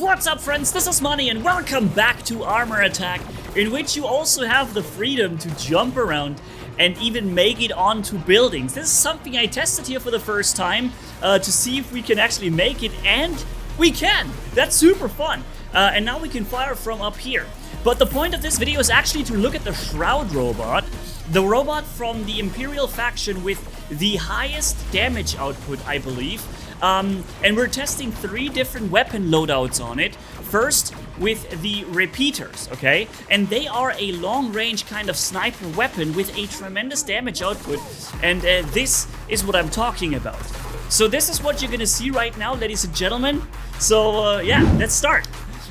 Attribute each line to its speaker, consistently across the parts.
Speaker 1: What's up, friends? This is Manni and welcome back to Armor Attack, in which you also have the freedom to jump around and even make it onto buildings. This is something I tested here for the first time to see if we can actually make it, and we can! That's super fun! And now we can fire from up here. But the point of this video is actually to look at the Shroud robot, the robot from the Imperial faction with the highest damage output, I believe. And we're testing 3 different weapon loadouts on it. First, with the repeaters, okay? And they are a long-range kind of sniper weapon with a tremendous damage output. And this is what I'm talking about. So this is what you're gonna see right now, ladies and gentlemen. So yeah, let's start.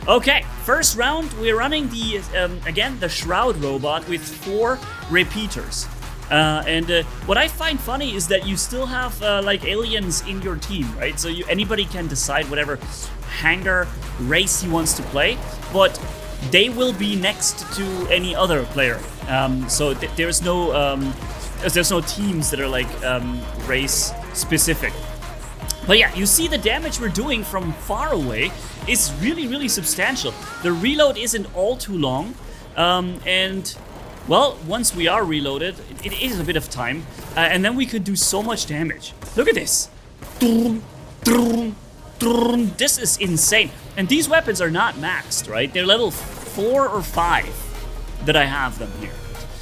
Speaker 1: Okay, first round, we're running the, again, the Shroud robot with 4 repeaters. What I find funny is that you still have like aliens in your team, right? So anybody can decide whatever hangar race he wants to play, but they will be next to any other player. So there's no teams that are like race specific. But yeah, you see the damage we're doing from far away is really substantial. The reload isn't all too long, and well, once we are reloaded, it is a bit of time, and then we could do so much damage. Look at this. This is insane. And these weapons are not maxed, right? They're level 4 or 5 that I have them here.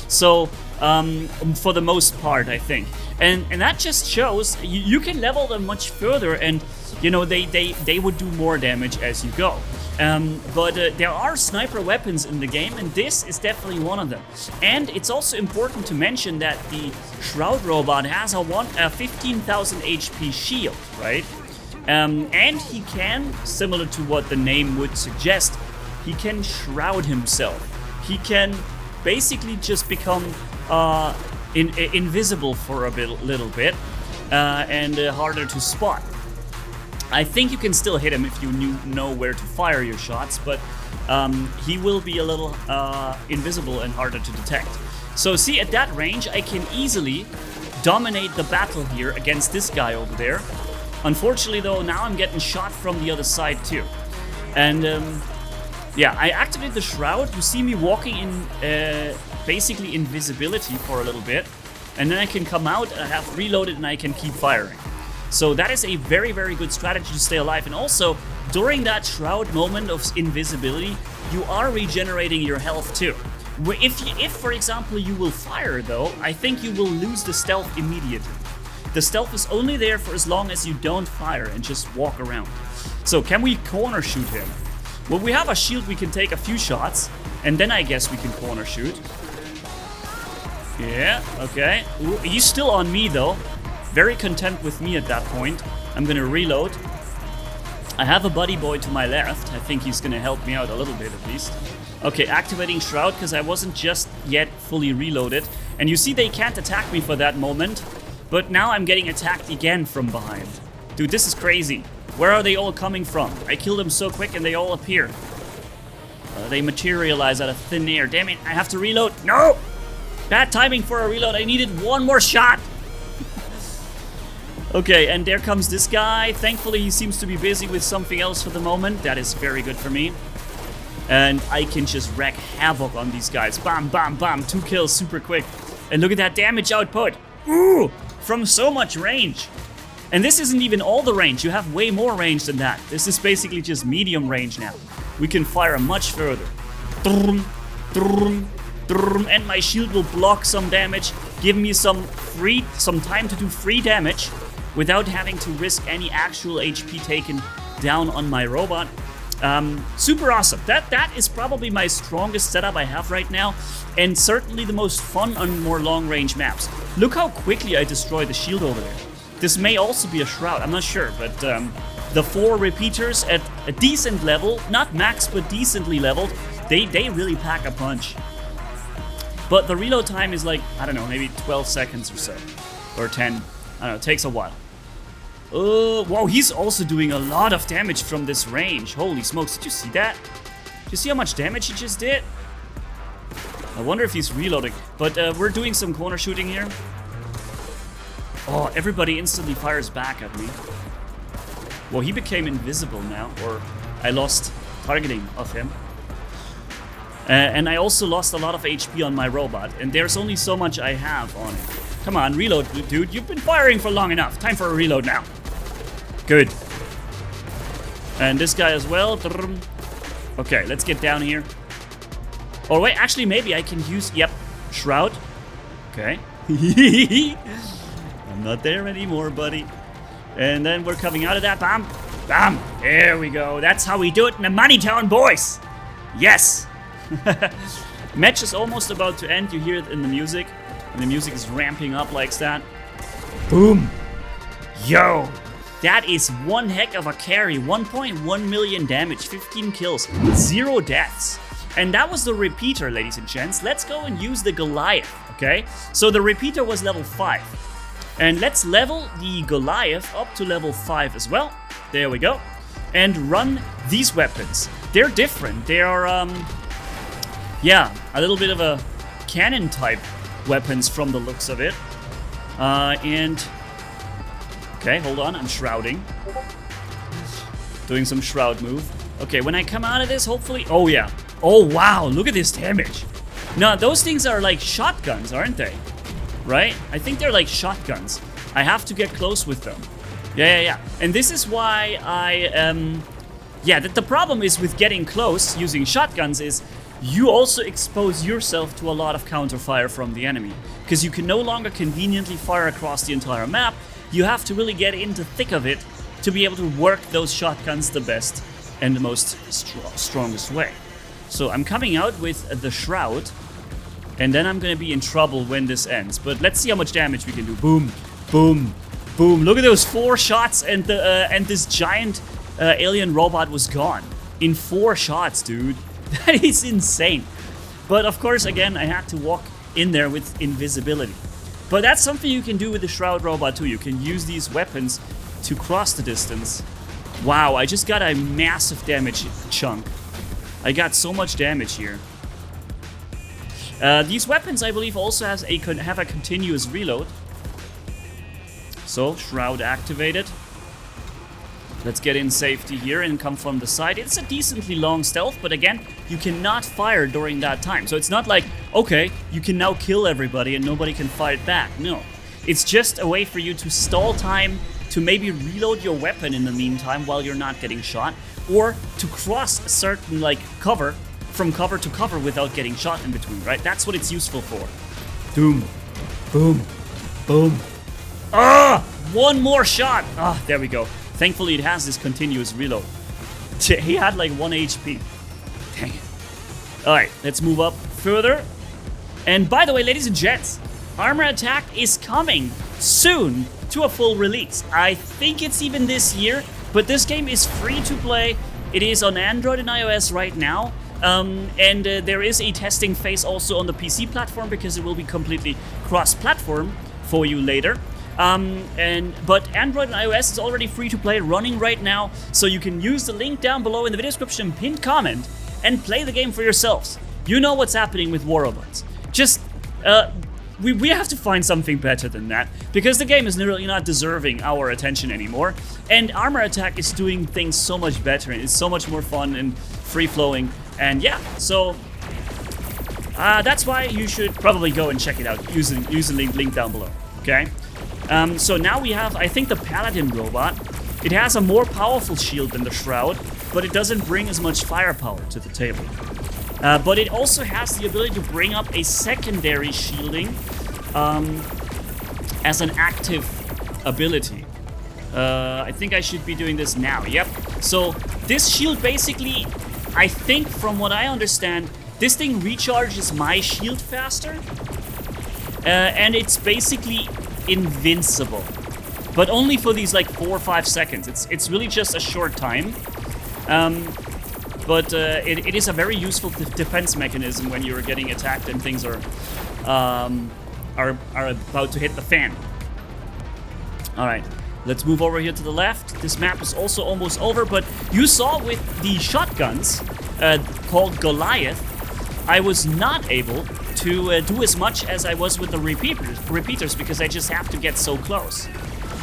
Speaker 1: So, for the most part, I think. And that just shows you can level them much further, and you know, they would do more damage as you go. But there are sniper weapons in the game, and this is definitely one of them. And it's also important to mention that the Shroud robot has a 15,000 HP shield, right? And he can, similar to what the name would suggest, he can shroud himself. He can basically just become invisible for a little bit and harder to spot. I think you can still hit him if you know where to fire your shots, but he will be a little invisible and harder to detect. So see, at that range, I can easily dominate the battle here against this guy over there. Unfortunately, though, now I'm getting shot from the other side too. And yeah, I activate the Shroud. You see me walking in basically invisibility for a little bit, and then I can come out, I have reloaded, and I can keep firing. So that is a very good strategy to stay alive. And also, during that Shroud moment of invisibility, you are regenerating your health too. If for example, you will fire though, I think you will lose the stealth immediately. The stealth is only there for as long as you don't fire and just walk around. So can we corner shoot him? Well, we have a shield, we can take a few shots, and then I guess we can corner shoot. Yeah, okay. Ooh, he's still on me though. Very content with me at that point. I'm gonna reload. I have a buddy boy to my left. I think he's gonna help me out a little bit at least. Okay, activating Shroud because I wasn't just yet fully reloaded. And you see they can't attack me for that moment. But now I'm getting attacked again from behind. Dude, this is crazy. Where are they all coming from? I killed them so quick and they all appear. They materialize out of thin air. Damn it, I have to reload. No! Bad timing for a reload. I needed one more shot. Okay, and there comes this guy. Thankfully, he seems to be busy with something else for the moment. That is very good for me. And I can just wreak havoc on these guys. Bam, bam, bam. 2 kills super quick. And look at that damage output. Ooh, from so much range. And this isn't even all the range. You have way more range than that. This is basically just medium range now. We can fire much further. And my shield will block some damage, give me some time to do free damage without having to risk any actual HP taken down on my robot. Super awesome. That is probably my strongest setup I have right now, and certainly the most fun on more long-range maps. Look how quickly I destroy the shield over there. This may also be a Shroud, I'm not sure, but the 4 repeaters at a decent level, not max, but decently leveled, they really pack a punch. But the reload time is like, I don't know, maybe 12 seconds or so. Or 10. I don't know, it takes a while. Oh, wow, he's also doing a lot of damage from this range. Holy smokes, did you see that? Did you see how much damage he just did? I wonder if he's reloading. But we're doing some corner shooting here. Oh, everybody instantly fires back at me. Well, he became invisible now, or I lost targeting of him. And I also lost a lot of HP on my robot, and there's only so much I have on it. Come on, reload, dude. You've been firing for long enough. Time for a reload now. Good. And this guy as well. Okay, let's get down here. Oh, wait, actually, maybe I can use... Yep, Shroud. Okay. I'm not there anymore, buddy. And then we're coming out of that. Bam. Bam. There we go. That's how we do it in the Money Town, boys. Yes. Match is almost about to end. You hear it in the music. And the music is ramping up like that. Boom. Yo. That is one heck of a carry. 1.1 million damage, 15 kills, 0 deaths. And that was the repeater, ladies and gents. Let's go and use the Goliath, okay? So the repeater was level 5. And let's level the Goliath up to level 5 as well. There we go. And run these weapons. They're different. They are, yeah, a little bit of a cannon type weapons from the looks of it. Okay, hold on, I'm shrouding. Doing some shroud move. Okay, when I come out of this, hopefully... Oh, yeah. Oh, wow, look at this damage. Now, those things are like shotguns, aren't they? Right? I think they're like shotguns. I have to get close with them. Yeah. And this is why I... Yeah, the problem is with getting close using shotguns is you also expose yourself to a lot of counterfire from the enemy. Because you can no longer conveniently fire across the entire map. You have to really get into the thick of it to be able to work those shotguns the best and the most strongest way. So I'm coming out with the Shroud, and then I'm gonna be in trouble when this ends. But let's see how much damage we can do. Boom, boom, boom. Look at those 4 shots, and this giant alien robot was gone in 4 shots, dude. That is insane. But of course, again, I had to walk in there with invisibility. But that's something you can do with the Shroud robot too. You can use these weapons to cross the distance. Wow, I just got a massive damage chunk. I got so much damage here. These weapons, I believe, also have a continuous reload. So, Shroud activated. Let's get in safety here and come from the side. It's a decently long stealth, but again, you cannot fire during that time. So it's not like, okay, you can now kill everybody and nobody can fight back. No. It's just a way for you to stall time, to maybe reload your weapon in the meantime while you're not getting shot, or to cross a certain, like, cover, from cover to cover without getting shot in between, right? That's what it's useful for. Boom. Boom. Boom. Ah! One more shot! Ah, there we go. Thankfully, it has this continuous reload. He had like 1 HP. Dang it. Alright, let's move up further. And by the way, ladies and gents, Armor Attack is coming soon to a full release. I think it's even this year, but this game is free to play. It is on Android and iOS right now. And there is a testing phase also on the PC platform because it will be completely cross-platform for you later. But Android and iOS is already free to play, running right now, so you can use the link down below in the video description, pinned comment, and play the game for yourselves. You know what's happening with War Robots. Just, we have to find something better than that, because the game is literally not deserving our attention anymore, and Armor Attack is doing things so much better, and it's so much more fun and free-flowing, and yeah, so... that's why you should probably go and check it out, using the link down below, okay? So now we have, I think, the Paladin robot. It has a more powerful shield than the Shroud, but it doesn't bring as much firepower to the table. But it also has the ability to bring up a secondary shielding as an active ability. I think I should be doing this now, yep. So this shield basically, I think from what I understand, this thing recharges my shield faster. And it's basically invincible, but only for these like 4 or 5 seconds. It's really just a short time, but it is a very useful defense mechanism when you're getting attacked and things are about to hit the fan. All right, let's move over here to the left. This map is also almost over, but you saw with the shotguns called Goliath, I was not able to do as much as I was with the repeaters because I just have to get so close.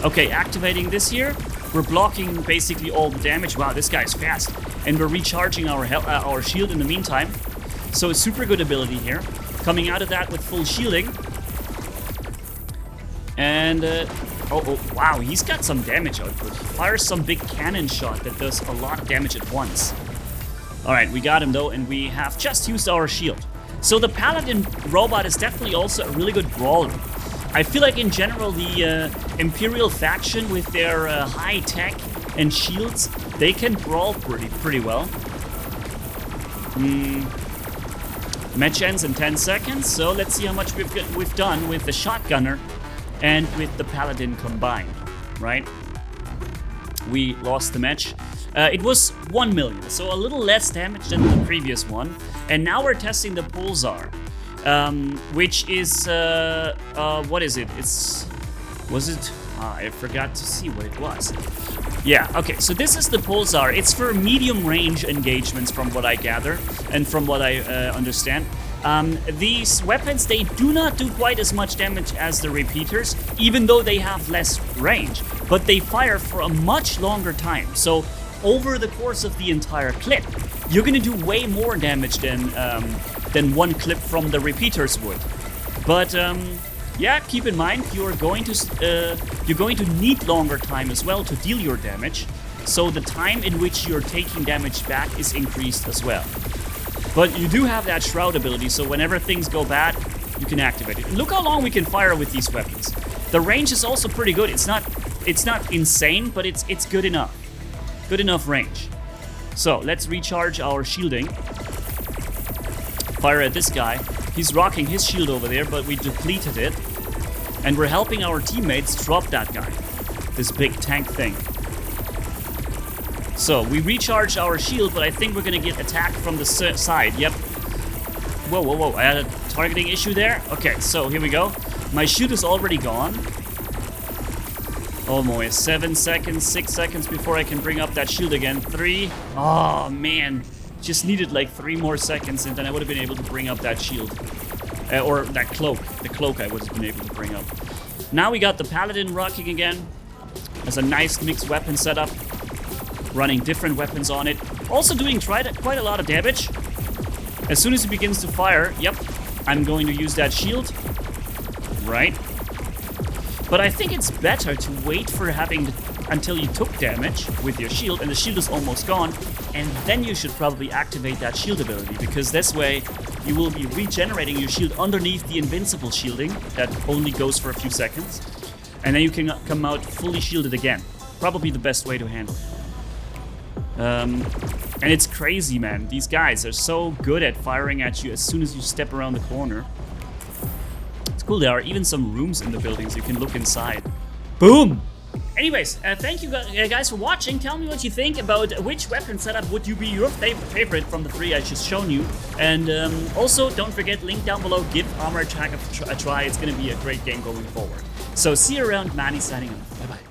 Speaker 1: Okay, activating this here. We're blocking basically all the damage. Wow, this guy's fast. and we're recharging our shield in the meantime. So a super good ability here. Coming out of that with full shielding. And, oh, wow, he's got some damage output. He fires some big cannon shot that does a lot of damage at once. Alright, we got him though, and we have just used our shield. So the Paladin robot is definitely also a really good brawler. I feel like in general the Imperial faction with their high tech and shields, they can brawl pretty well. Match ends in 10 seconds, so let's see how much we've done with the shotgunner and with the Paladin combined, right? We lost the match. It was 1 million, so a little less damage than the previous one. And now we're testing the Pulsar, which is, what is it? I forgot to see what it was. Yeah, okay, so this is the Pulsar. It's for medium range engagements from what I gather and from what I understand. These weapons, they do not do quite as much damage as the repeaters, even though they have less range, but they fire for a much longer time. So over the course of the entire clip, you're gonna do way more damage than one clip from the repeaters would. But yeah, keep in mind you're going to need longer time as well to deal your damage. So the time in which you're taking damage back is increased as well. But you do have that Shroud ability, so whenever things go bad, you can activate it. Look how long we can fire with these weapons. The range is also pretty good. It's not insane, but it's good enough. Good enough range. So let's recharge our shielding. Fire at this guy. He's rocking his shield over there, but we depleted it. And we're helping our teammates drop that guy. This big tank thing. So we recharged our shield, but I think we're gonna get attacked from the side. Yep. Whoa. I had a targeting issue there. Okay, so here we go. My shield is already gone. Almost 7 seconds, 6 seconds before I can bring up that shield again. 3. Oh, man. Just needed like 3 more seconds and then I would have been able to bring up that shield. Or that cloak. The cloak I would have been able to bring up. Now we got the Paladin rocking again. Has a nice mixed weapon setup. Running different weapons on it. Also doing quite a lot of damage. As soon as he begins to fire, yep, I'm going to use that shield. Right. But I think it's better to wait for until you took damage with your shield and the shield is almost gone, and then you should probably activate that shield ability, because this way you will be regenerating your shield underneath the invincible shielding that only goes for a few seconds, and then you can come out fully shielded again. Probably the best way to handle it. And it's crazy, man. These guys are so good at firing at you as soon as you step around the corner. Cool, there are even some rooms in the buildings you can look inside. Boom! Anyways, thank you guys for watching. Tell me what you think about which weapon setup would you be your favorite from the 3 I just shown you. And also, don't forget, link down below, give Armor Attack a try. It's going to be a great game going forward. So see you around. Manni signing off. Bye-bye.